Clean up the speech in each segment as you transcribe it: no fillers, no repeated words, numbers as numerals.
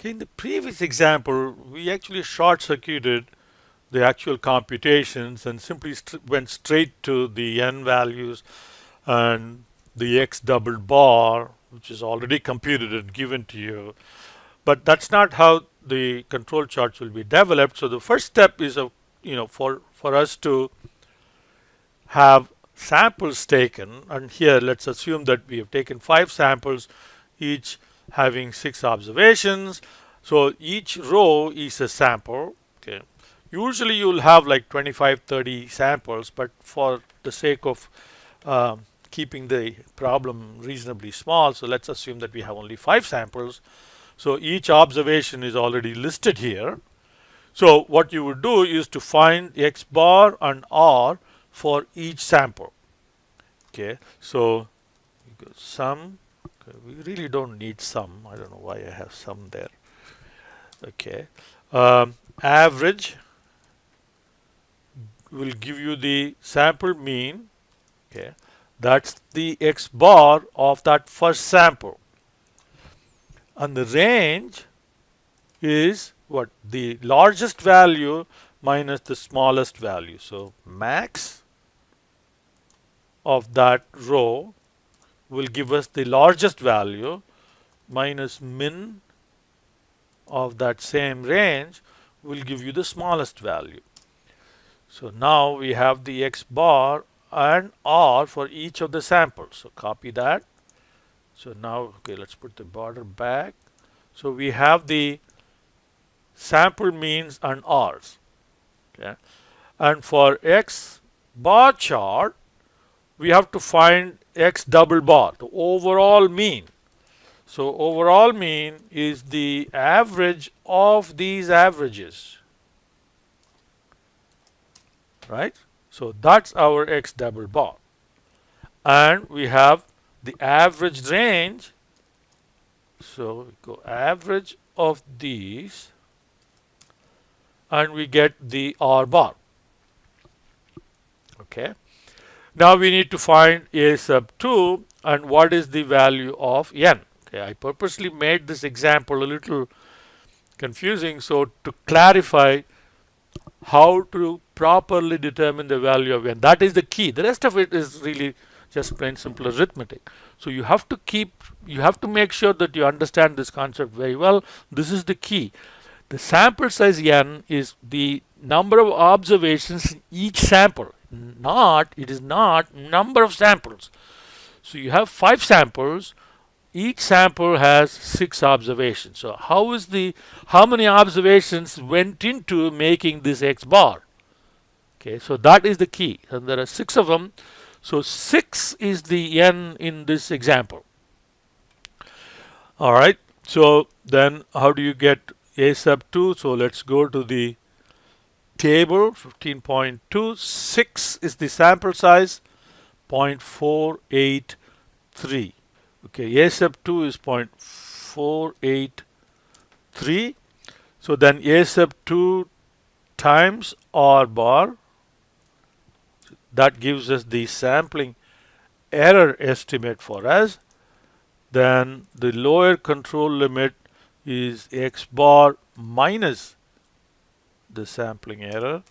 Okay, in the previous example, we actually short-circuited the actual computations and simply went straight to the n values and the x double bar, which is already computed and given to you. But that's not how the control charts will be developed. So the first step is for us to have samples taken, and here let's assume that we have taken 5 samples, each having 6 observations. So each row is a sample. Okay. Usually you'll have like 25, 30 samples, but for the sake of keeping the problem reasonably small, so let's assume that we have only 5 samples. So each observation is already listed here. So what you would do is to find x bar and r for each sample. Okay, so sum. Okay, we really don't need sum. I don't know why I have sum there. Okay, average will give you the sample mean. Okay, that's the x bar of that first sample, and the range is what? The largest value minus the smallest value. So max of that row will give us the largest value minus min of that same range will give you the smallest value. So now we have the x bar and r for each of the samples. So copy that. So now, okay, let's put the border back. So we have the sample means and r's. Okay. And for x bar chart, we have to find x double bar, the overall mean. So overall mean is the average of these averages, right? So that's our x double bar. And we have the average range. So we go average of these and we get the r bar. Okay. Now we need to find a sub 2 and what is the value of n. Okay, I purposely made this example a little confusing so to clarify how to properly determine the value of n. That is the key. The rest of it is really just plain simple arithmetic. So you have to make sure that you understand this concept very well. This is the key. The sample size n is the number of observations in each sample. It is not number of samples. So you have 5 samples. Each sample has 6 observations. So how many observations went into making this x bar? Okay, so that is the key. And there are 6 of them. So 6 is the n in this example. All right. So then how do you get a sub 2? So let's go to the table 15.2. 6 is the sample size, 0.483. Okay, a sub 2 is 0.483. So then a sub 2 times r bar, that gives us the sampling error estimate for us. Then the lower control limit is x bar minus the sampling error,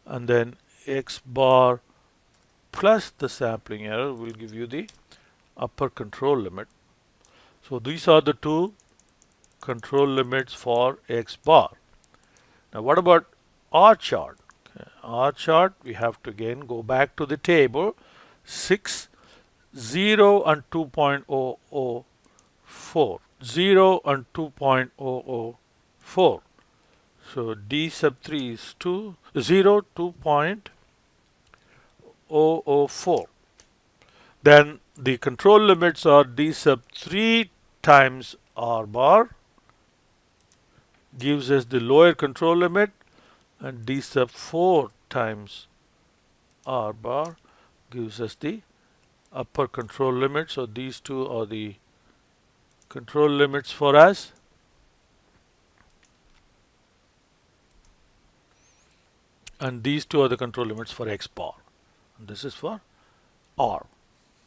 and then x bar plus the sampling error will give you the upper control limit. So these are the 2 control limits for x bar. Now what about R chart? Okay. R chart, we have to again go back to the table. 6, 0 and 2.004. 0 and 2.004. So D sub 3 is 0, 2.004. Then the control limits are D sub 3 times R bar gives us the lower control limit, and D sub 4 times R bar gives us the upper control limit. So these 2 are the control limits for us. And these 2 are the control limits for x bar. And this is for R.